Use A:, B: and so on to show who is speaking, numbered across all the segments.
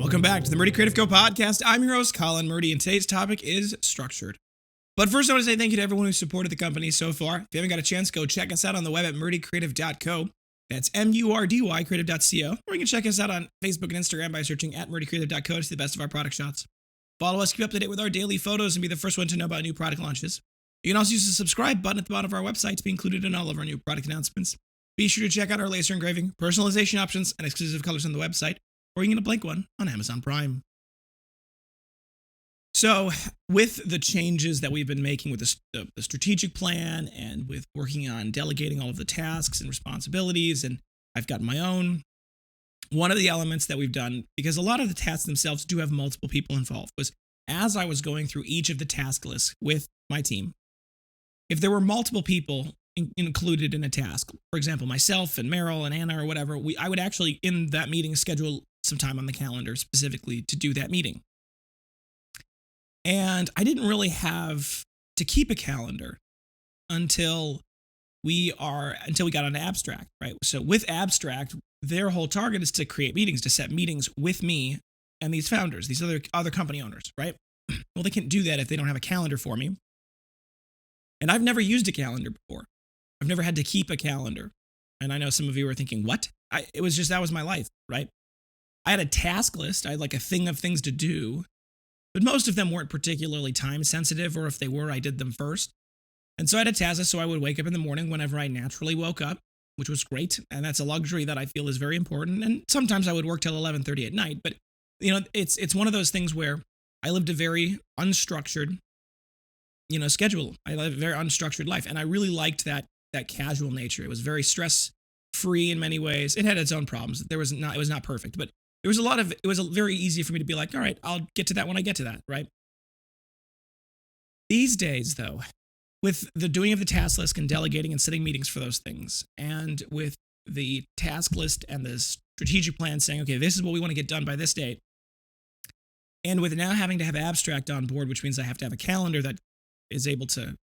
A: Welcome back to the Murdy Creative Co podcast. I'm your host, Colin Murdy, and today's topic is structured. But first, I want to say thank you to everyone who's supported the company so far. If you haven't got a chance, go check us out on the web at murdycreative.co. That's M-U-R-D-Y creative.co. Or you can check us out on Facebook and Instagram by searching at murdycreative.co to see the best of our product shots. Follow us, keep up to date with our daily photos, and be the first one to know about new product launches. You can also use the subscribe button at the bottom of our website to be included in all of our new product announcements. Be sure to check out our laser engraving, personalization options, and exclusive colors on the website, or you can get a blank one on Amazon Prime. So, with the changes that we've been making with the strategic plan and with working on delegating all of the tasks and responsibilities, and I've got my own, one of the elements that we've done, because a lot of the tasks themselves do have multiple people involved, was as I was going through each of the task lists with my team, if there were multiple people included in a task, for example, myself and Meryl and Anna or whatever, I would actually, in that meeting, schedule some time on the calendar specifically to do that meeting. And I didn't really have to keep a calendar until we got on Abstract, right? So with Abstract, their whole target is to create meetings, to set meetings with me and these founders, these other company owners, right? Well, they can't do that if they don't have a calendar for me. And I've never used a calendar before. I've never had to keep a calendar. And I know some of you are thinking, what? That was my life, right? I had a task list. I had like a thing of things to do, but most of them weren't particularly time sensitive, or if they were, I did them first. And so I had a task list, so I would wake up in the morning whenever I naturally woke up, which was great. And that's a luxury that I feel is very important. And sometimes I would work till 11:30 at night, but it's one of those things where I lived a very unstructured, schedule. I lived a very unstructured life. And I really liked that casual nature. It was very stress free in many ways. It had its own problems. It was not perfect, but it was very easy for me to be like, all right, I'll get to that when I get to that, right? These days, though, with the doing of the task list and delegating and setting meetings for those things, and with the task list and the strategic plan saying, okay, this is what we want to get done by this date, and with now having to have Abstract on board, which means I have to have a calendar that is able to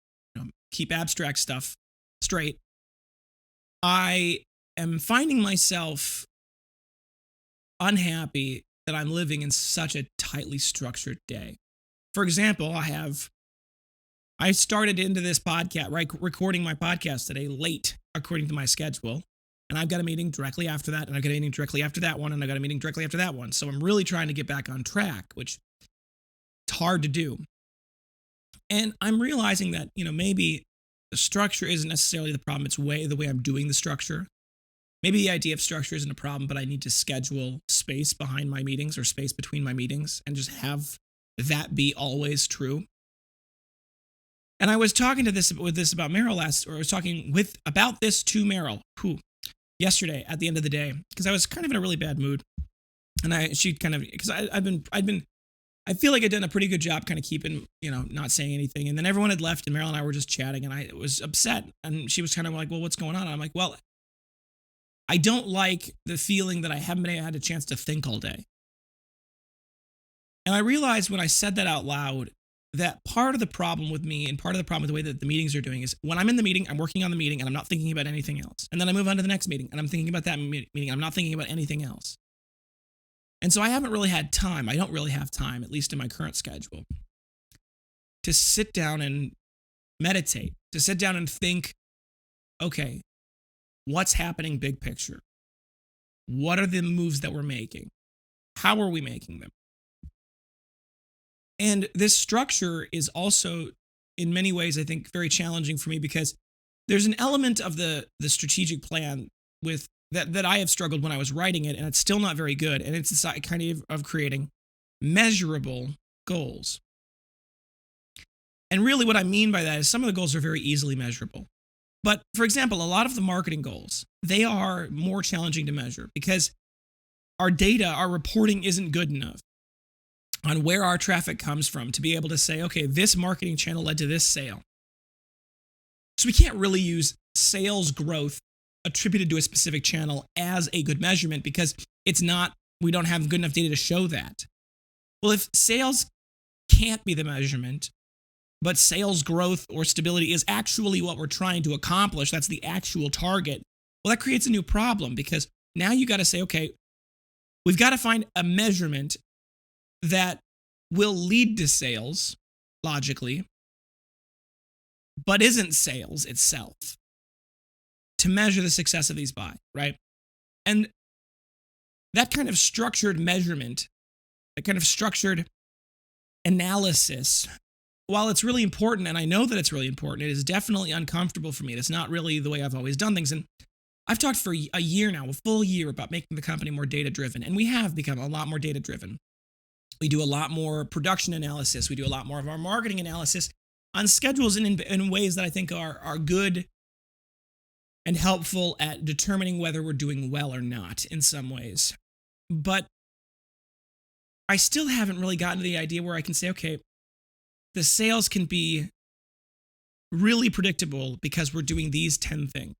A: keep Abstract stuff straight, I am finding myself unhappy that I'm living in such a tightly structured day. For example, I started into this podcast, right, recording my podcast today late according to my schedule, and I've got a meeting directly after that, and I've got a meeting directly after that one, and I've got a meeting directly after that one. So I'm really trying to get back on track, which it's hard to do. And I'm realizing that, maybe the structure isn't necessarily the problem. It's the way I'm doing the structure. Maybe the idea of structure isn't a problem, but I need to schedule space behind my meetings or space between my meetings and just have that be always true. And I was talking about Meryl I was talking about this to Meryl, yesterday at the end of the day, because I was kind of in a really bad mood. And I feel like I'd done a pretty good job kind of keeping, not saying anything. And then everyone had left and Meryl and I were just chatting and I was upset. And she was kind of like, well, what's going on? And I'm like, well, I don't like the feeling that I haven't had a chance to think all day. And I realized when I said that out loud, that part of the problem with me and part of the problem with the way that the meetings are doing is when I'm in the meeting, I'm working on the meeting and I'm not thinking about anything else. And then I move on to the next meeting and I'm thinking about that meeting. I'm not thinking about anything else. And so I haven't really had time. I don't really have time, at least in my current schedule, to sit down and meditate, to sit down and think, okay, what's happening big picture? What are the moves that we're making? How are we making them? And this structure is also, in many ways, I think, very challenging for me because there's an element of the strategic plan with that I have struggled when I was writing it, and it's still not very good. And it's a kind of creating measurable goals. And really what I mean by that is some of the goals are very easily measurable. But for example, a lot of the marketing goals, they are more challenging to measure because our data, our reporting isn't good enough on where our traffic comes from to be able to say, okay, this marketing channel led to this sale. So we can't really use sales growth attributed to a specific channel as a good measurement because we don't have good enough data to show that. Well, if sales can't be the measurement, but sales growth or stability is actually what we're trying to accomplish, that's the actual target, well, that creates a new problem because now you got to say, okay, we've got to find a measurement that will lead to sales logically, but isn't sales itself, to measure the success of these by, right? And that kind of structured measurement, that kind of structured analysis, while it's really important, and I know that it's really important, it is definitely uncomfortable for me. It's not really the way I've always done things. And I've talked for a year now, a full year, about making the company more data-driven, and we have become a lot more data-driven. We do a lot more production analysis. We do a lot more of our marketing analysis on schedules and in ways that I think are good and helpful at determining whether we're doing well or not in some ways. But I still haven't really gotten to the idea where I can say, okay, the sales can be really predictable because we're doing these 10 things.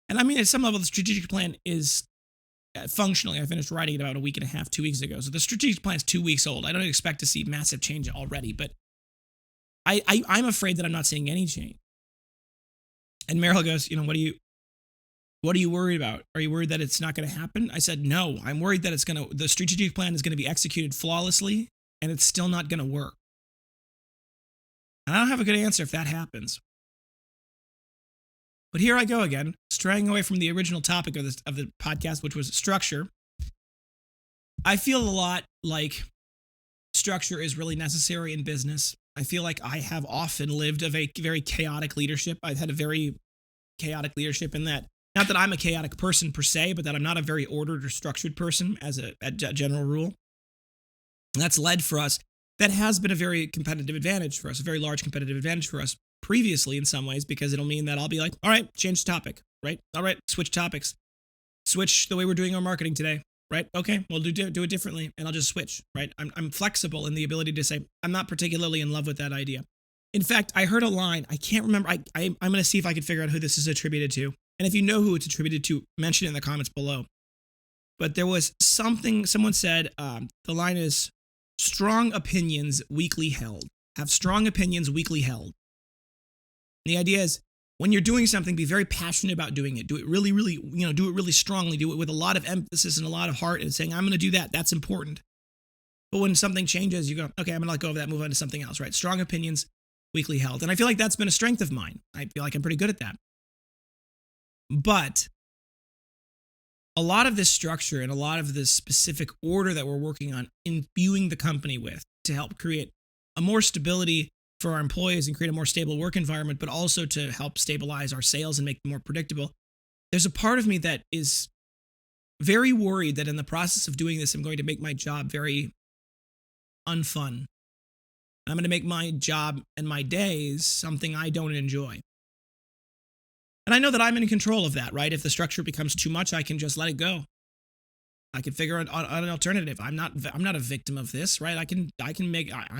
A: And I mean, at some level, the strategic plan is functionally, I finished writing it about a week and a half, 2 weeks ago. So the strategic plan is 2 weeks old. I don't expect to see massive change already, but I'm afraid that I'm not seeing any change. And Meryl goes, what are you worried about? Are you worried that it's not going to happen? I said, no, I'm worried that the strategic plan is going to be executed flawlessly and it's still not going to work. And I don't have a good answer if that happens. But here I go again, straying away from the original topic of the podcast, which was structure. I feel a lot like structure is really necessary in business. I feel like I have often lived a very chaotic leadership. I've had a very chaotic leadership in that, not that I'm a chaotic person per se, but that I'm not a very ordered or structured person as a general rule. And that's led for us. That has been a very competitive advantage for us, a very large competitive advantage for us previously in some ways, because it'll mean that I'll be like, all right, change topic, right? All right, switch topics. Switch the way we're doing our marketing today, right? Okay, we'll do it differently, and I'll just switch, right? I'm flexible in the ability to say, I'm not particularly in love with that idea. In fact, I heard a line, I can't remember, I'm going to see if I can figure out who this is attributed to. And if you know who it's attributed to, mention it in the comments below. But there was something, someone said, the line is, strong opinions weakly held. Have strong opinions weakly held. And the idea is, when you're doing something, be very passionate about doing it. Do it really, really, do it really strongly. Do it with a lot of emphasis and a lot of heart and saying, I'm going to do that. That's important. But when something changes, you go, okay, I'm going to let go of that, move on to something else, right? Strong opinions weakly held. And I feel like that's been a strength of mine. I feel like I'm pretty good at that. But a lot of this structure and a lot of this specific order that we're working on imbuing the company with to help create a more stability for our employees and create a more stable work environment, but also to help stabilize our sales and make them more predictable. There's a part of me that is very worried that in the process of doing this, I'm going to make my job very unfun. I'm going to make my job and my days something I don't enjoy. And I know that I'm in control of that, right? If the structure becomes too much, I can just let it go. I can figure out an alternative. I'm not a victim of this, right? I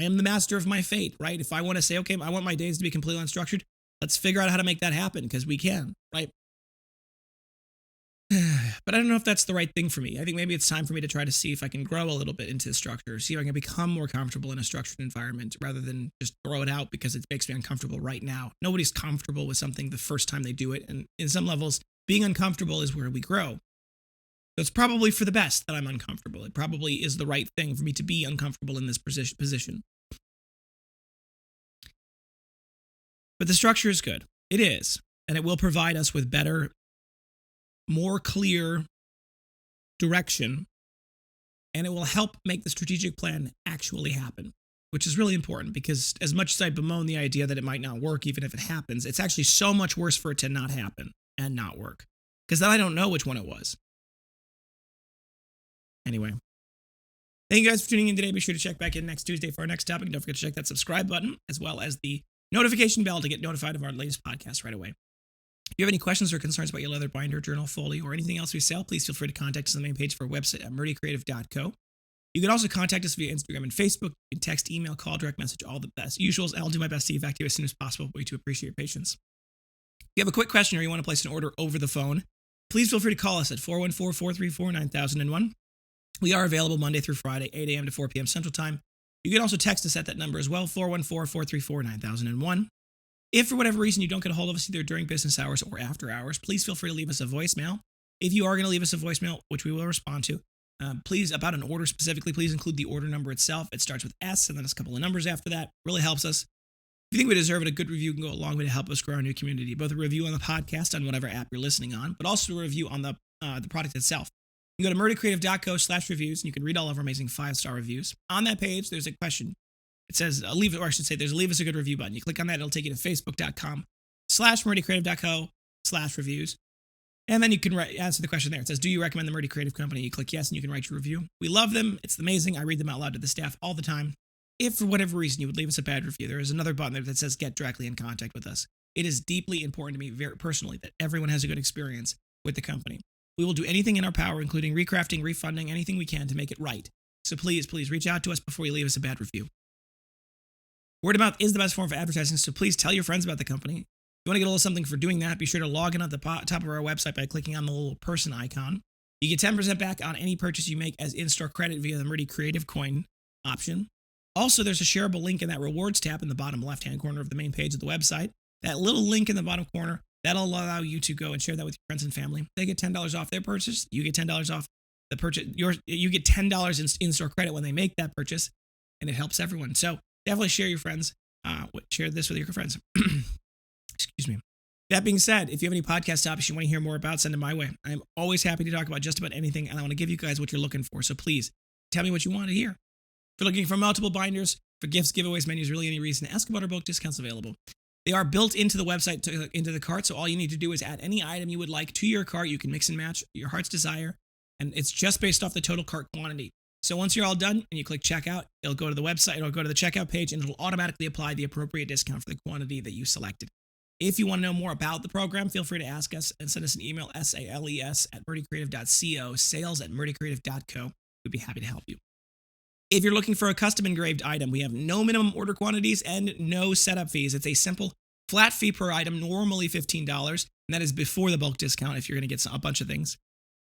A: am the master of my fate, right? If I want to say, okay, I want my days to be completely unstructured, let's figure out how to make that happen, because we can, right? But I don't know if that's the right thing for me. I think maybe it's time for me to try to see if I can grow a little bit into the structure, see if I can become more comfortable in a structured environment rather than just throw it out because it makes me uncomfortable right now. Nobody's comfortable with something the first time they do it. And in some levels, being uncomfortable is where we grow. So it's probably for the best that I'm uncomfortable. It probably is the right thing for me to be uncomfortable in this position. But the structure is good. It is. And it will provide us with better, more clear direction, and it will help make the strategic plan actually happen, which is really important, because as much as I bemoan the idea that it might not work, even if it happens, it's actually so much worse for it to not happen and not work, because then I don't know which one it was. Anyway, thank you guys for tuning in today. Be sure to check back in next Tuesday for our next topic. Don't forget to check that subscribe button as well as the notification bell to get notified of our latest podcast right away. If you have any questions or concerns about your leather binder, journal, folio, or anything else we sell, please feel free to contact us on the main page of our website at Murdy Creative Co. You can also contact us via Instagram and Facebook. You can text, email, call, direct message, all the best usuals. I'll do my best to get back to you as soon as possible. We do appreciate your patience. If you have a quick question or you want to place an order over the phone, please feel free to call us at 414-434-9001. We are available Monday through Friday, 8 a.m. to 4 p.m. Central Time. You can also text us at that number as well, 414-434-9001. If for whatever reason you don't get a hold of us either during business hours or after hours, please feel free to leave us a voicemail. If you are going to leave us a voicemail, which we will respond to, Please, about an order specifically, please include the order number itself. It starts with S and then there's a couple of numbers after that. Really helps us. If you think we deserve it, a good review can go a long way to help us grow our new community. Both a review on the podcast on whatever app you're listening on, but also a review on the product itself. You can go to murdycreative.co/reviews and you can read all of our amazing 5-star reviews. On that page, there's a question. It says, there's a leave us a good review button. You click on that, it'll take you to facebook.com/murdycreative.co/reviews. And then you can answer the question there. It says, do you recommend the Murdy Creative Company? You click yes, and you can write your review. We love them. It's amazing. I read them out loud to the staff all the time. If for whatever reason you would leave us a bad review, there is another button there that says get directly in contact with us. It is deeply important to me very personally that everyone has a good experience with the company. We will do anything in our power, including recrafting, refunding, anything we can to make it right. So please reach out to us before you leave us a bad review. Word of mouth is the best form of advertising, so please tell your friends about the company. If you want to get a little something for doing that, be sure to log in at the top of our website by clicking on the little person icon. You get 10% back on any purchase you make as in-store credit via the Murdy Creative Coin option. Also, there's a shareable link in that rewards tab in the bottom left-hand corner of the main page of the website. That little link in the bottom corner, that'll allow you to go and share that with your friends and family. They get $10 off their purchase. You get $10 off the purchase. You get $10 in-store credit when they make that purchase, and it helps everyone. So definitely share your friends. Share this with your friends. Excuse me. That being said, if you have any podcast topics you want to hear more about, send them my way. I'm always happy to talk about just about anything, and I want to give you guys what you're looking for. So please, tell me what you want to hear. If you're looking for multiple binders, for gifts, giveaways, menus, really any reason, ask about our bulk discounts available. They are built into the website, into the cart, so all you need to do is add any item you would like to your cart. You can mix and match your heart's desire, and it's just based off the total cart quantity. So once you're all done and you click checkout, it'll go to the website, it'll go to the checkout page, and it'll automatically apply the appropriate discount for the quantity that you selected. If you want to know more about the program, feel free to ask us and send us an email, sales@murdycreative.co, sales@murdycreative.co. We'd be happy to help you. If you're looking for a custom engraved item, we have no minimum order quantities and no setup fees. It's a simple flat fee per item, normally $15, and that is before the bulk discount if you're going to get a bunch of things.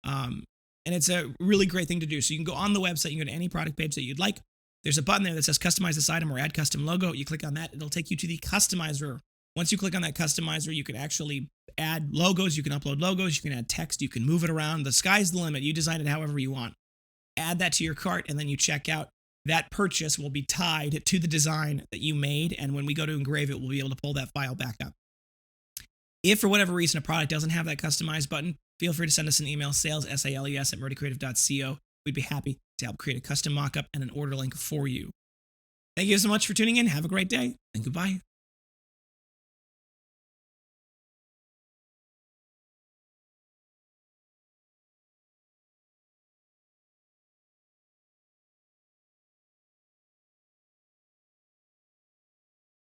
A: And it's a really great thing to do. So you can go on the website, you can go to any product page that you'd like. There's a button there that says customize this item or add custom logo. You click on that, it'll take you to the customizer. Once you click on that customizer, you can actually add logos, you can upload logos, you can add text, you can move it around. The sky's the limit. You design it however you want. Add that to your cart, and then you check out. That purchase will be tied to the design that you made, and when we go to engrave it, we'll be able to pull that file back up. If for whatever reason a product doesn't have that customize button, feel free to send us an email, sales@murdycreative.co. We'd be happy to help create a custom mockup and an order link for you. Thank you so much for tuning in. Have a great day, and goodbye.